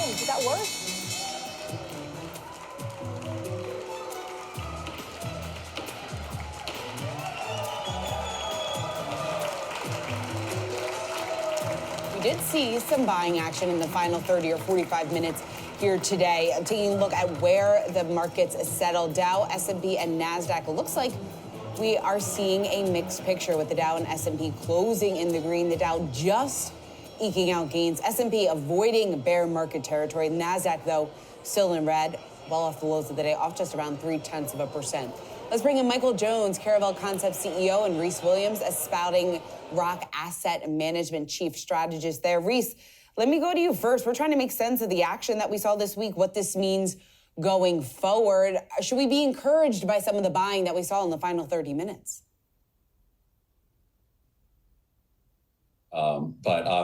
Did that work? We did see some buying action in the final 30 or 45 minutes here today. Taking a look at where the markets settled. Dow, S&P, and NASDAQ. It looks like we are seeing a mixed picture with the Dow and S&P closing in the green. The Dow just eking out gains. S&P avoiding bear market territory. NASDAQ, though, still in red, well off the lows of the day, off just around 0.3%. Let's bring in Michael Jones, Caravel Concepts CEO, and Reese Williams, a spouting Rock Asset Management Chief Strategist there. Reese, let me go to you first. We're trying to make sense of the action that we saw this week, what this means going forward. Should we be encouraged by some of the buying that we saw in the final 30 minutes?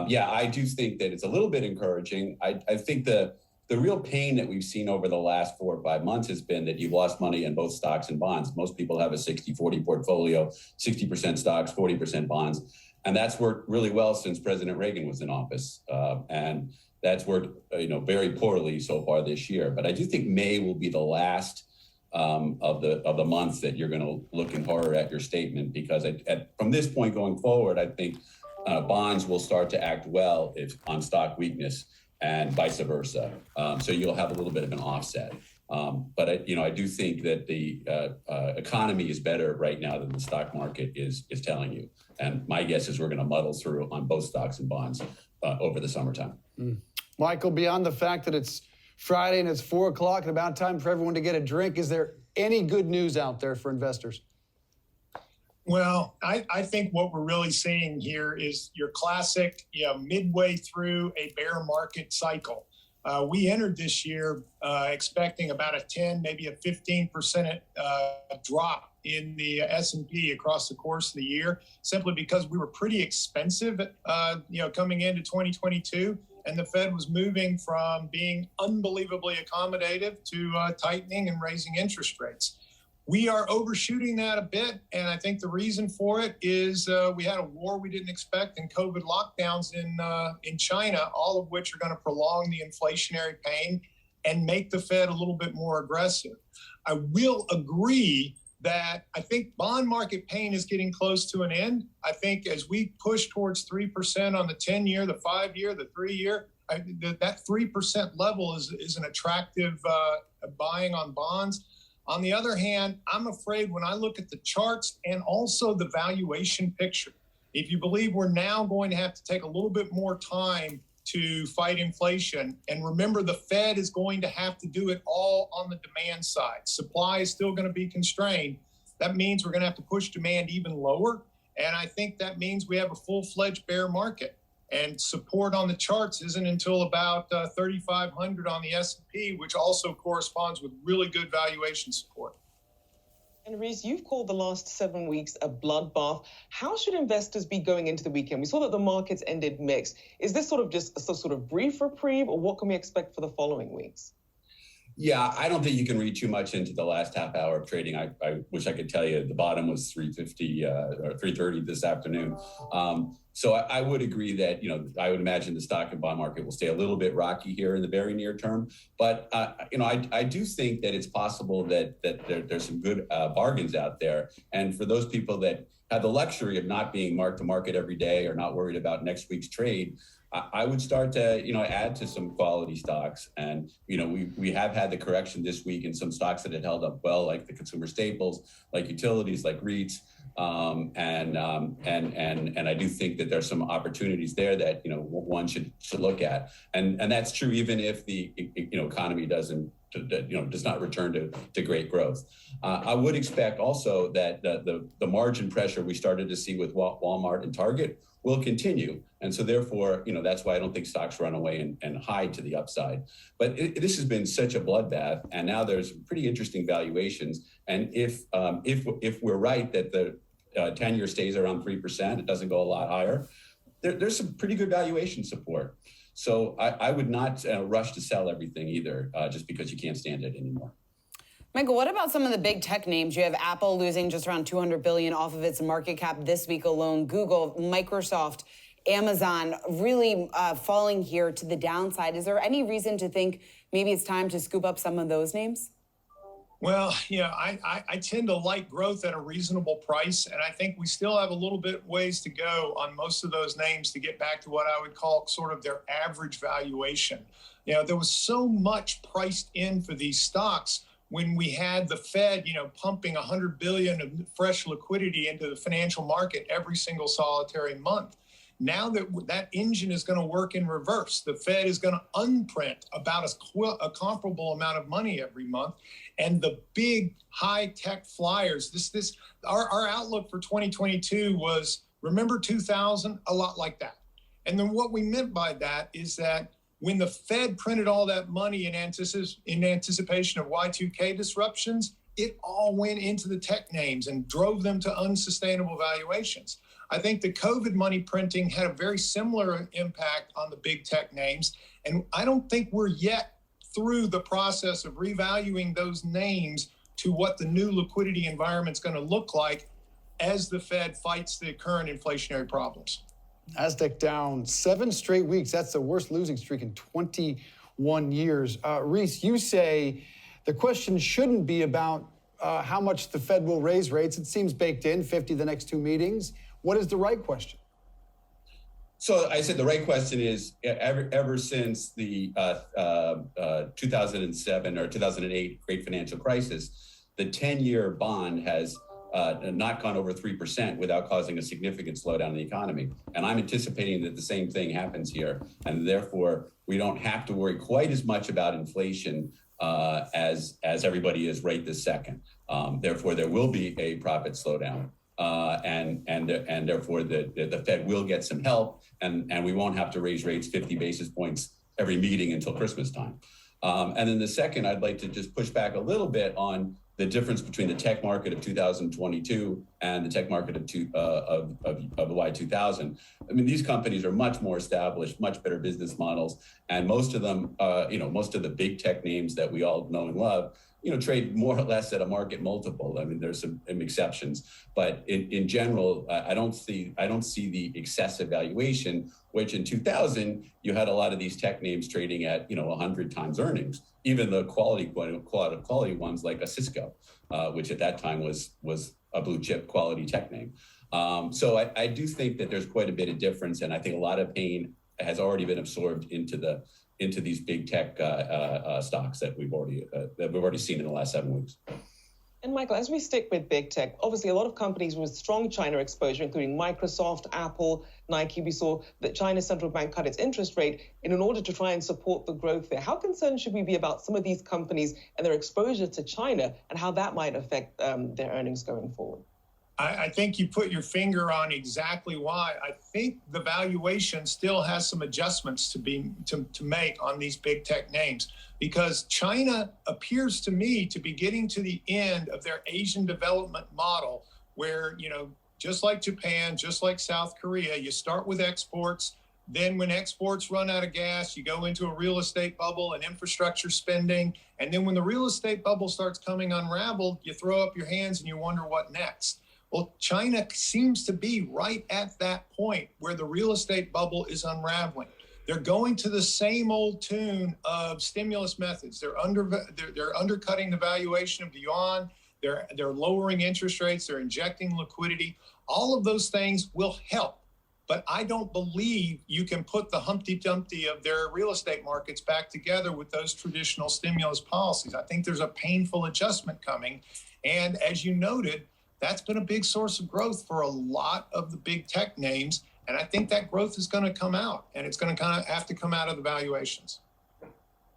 Yeah, I do think that it's a little bit encouraging. I think the real pain that we've seen over the last 4 or 5 months has been that you've lost money in both stocks and bonds. Most people have a 60-40 portfolio, 60% stocks, 40% bonds. And that's worked really well since President Reagan was in office. And that's worked very poorly so far this year. But I do think May will be the last of the months that you're going to look in horror at your statement, because from this point going forward, I think bonds will start to act well on stock weakness and vice versa. So you'll have a little bit of an offset. But I do think that the economy is better right now than the stock market is telling you. And my guess is we're going to muddle through on both stocks and bonds over the summertime. Michael, beyond the fact that it's Friday and it's 4 o'clock and about time for everyone to get a drink, is there any good news out there for investors? Well, I think what we're really seeing here is your classic, midway through a bear market cycle. We entered this year expecting about a 10, maybe a 15% drop in the S&P across the course of the year, simply because we were pretty expensive, coming into 2022. And the Fed was moving from being unbelievably accommodative to tightening and raising interest rates. We are overshooting that a bit, and I think the reason for it is we had a war we didn't expect and COVID lockdowns in China, all of which are going to prolong the inflationary pain and make the Fed a little bit more aggressive. I will agree that I think bond market pain is getting close to an end. I think as we push towards 3% on the 10-year, the 5-year, the 3-year, that 3% level is an attractive buying on bonds. On the other hand, I'm afraid when I look at the charts and also the valuation picture, if you believe we're now going to have to take a little bit more time to fight inflation, and remember the Fed is going to have to do it all on the demand side. Supply is still going to be constrained. That means we're going to have to push demand even lower. And I think that means we have a full-fledged bear market. And support on the charts isn't until about 3,500 on the S&P, which also corresponds with really good valuation support. And Reese, you've called the last 7 weeks a bloodbath. How should investors be going into the weekend? We saw that the markets ended mixed. Is this sort of just a sort of brief reprieve, or what can we expect for the following weeks? Yeah, I don't think you can read too much into the last half hour of trading. I wish I could tell you the bottom was 350 or 330 this afternoon. So I would agree that, I would imagine the stock and bond market will stay a little bit rocky here in the very near term. But, I do think that it's possible that there's some good bargains out there. And for those people that have the luxury of not being mark to market every day or not worried about next week's trade, I would start to, add to some quality stocks. And, we have had the correction this week in some stocks that had held up well, like the consumer staples, like utilities, like REITs. And I do think that there's some opportunities there that, one should look at. And that's true even if the, economy does not return to great growth. I would expect also that the margin pressure we started to see with Walmart and Target will continue. And so therefore, that's why I don't think stocks run away and hide to the upside. But this has been such a bloodbath, and now there's pretty interesting valuations. And if we're right that the 10-year stays around 3%, it doesn't go a lot higher, there's some pretty good valuation support. So I would not rush to sell everything either, just because you can't stand it anymore. Michael, what about some of the big tech names? You have Apple losing just around $200 billion off of its market cap this week alone. Google, Microsoft, Amazon really falling here to the downside. Is there any reason to think maybe it's time to scoop up some of those names? Well, I tend to like growth at a reasonable price, and I think we still have a little bit ways to go on most of those names to get back to what I would call sort of their average valuation. There was so much priced in for these stocks when we had the Fed, pumping $100 billion of fresh liquidity into the financial market every single solitary month. Now that engine is going to work in reverse. The Fed is going to unprint about a comparable amount of money every month. And the big high-tech flyers, our outlook for 2022 was, remember 2000? A lot like that. And then what we meant by that is that when the Fed printed all that money in anticipation of Y2K disruptions, it all went into the tech names and drove them to unsustainable valuations. I think the COVID money printing had a very similar impact on the big tech names. And I don't think we're yet through the process of revaluing those names to what the new liquidity environment's going to look like as the Fed fights the current inflationary problems. NASDAQ down 7 straight weeks. That's the worst losing streak in 21 years. Reese, you say the question shouldn't be about how much the Fed will raise rates. It seems baked in, 50 the next 2 meetings. What is the right question? So I said the right question is ever since the 2007 or 2008 great financial crisis, the 10-year bond has not gone over 3% without causing a significant slowdown in the economy. And I'm anticipating that the same thing happens here. And therefore, we don't have to worry quite as much about inflation as everybody is right this second. Therefore, there will be a profit slowdown. And therefore the Fed will get some help, and we won't have to raise rates 50 basis points every meeting until Christmas time. And then the second, I'd like to just push back a little bit on the difference between the tech market of 2022 and the tech market of the Y2000. I mean, these companies are much more established, much better business models, and most of them, most of the big tech names that we all know and love, trade more or less at a market multiple. I mean, there's some exceptions, but in general, I don't see the excessive valuation, which in 2000, you had a lot of these tech names trading at, 100 times earnings, even the quality ones like a Cisco, which at that time was a blue chip quality tech name. So I do think that there's quite a bit of difference. And I think a lot of pain has already been absorbed into these big tech stocks that we've already seen in the last 7 weeks. And Michael, as we stick with big tech, obviously a lot of companies with strong China exposure, including Microsoft, Apple, Nike, we saw that China's central bank cut its interest rate in order to try and support the growth there. How concerned should we be about some of these companies and their exposure to China and how that might affect their earnings going forward? I think you put your finger on exactly why. I think the valuation still has some adjustments to make on these big tech names, because China appears to me to be getting to the end of their Asian development model, where, just like Japan, just like South Korea, you start with exports. Then when exports run out of gas, you go into a real estate bubble and infrastructure spending. And then when the real estate bubble starts coming unraveled, you throw up your hands and you wonder what next. Well, China seems to be right at that point where the real estate bubble is unraveling. They're going to the same old tune of stimulus methods. They're undercutting the valuation of the yuan. They're lowering interest rates. They're injecting liquidity. All of those things will help. But I don't believe you can put the Humpty Dumpty of their real estate markets back together with those traditional stimulus policies. I think there's a painful adjustment coming. And as you noted, that's been a big source of growth for a lot of the big tech names. And I think that growth is going to come out, and it's going to kind of have to come out of the valuations.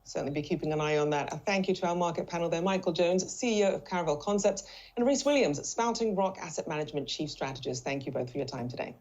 Certainly be keeping an eye on that. A thank you to our market panel there, Michael Jones, CEO of Caravel Concepts, and Reese Williams, Spouting Rock Asset Management Chief Strategist. Thank you both for your time today.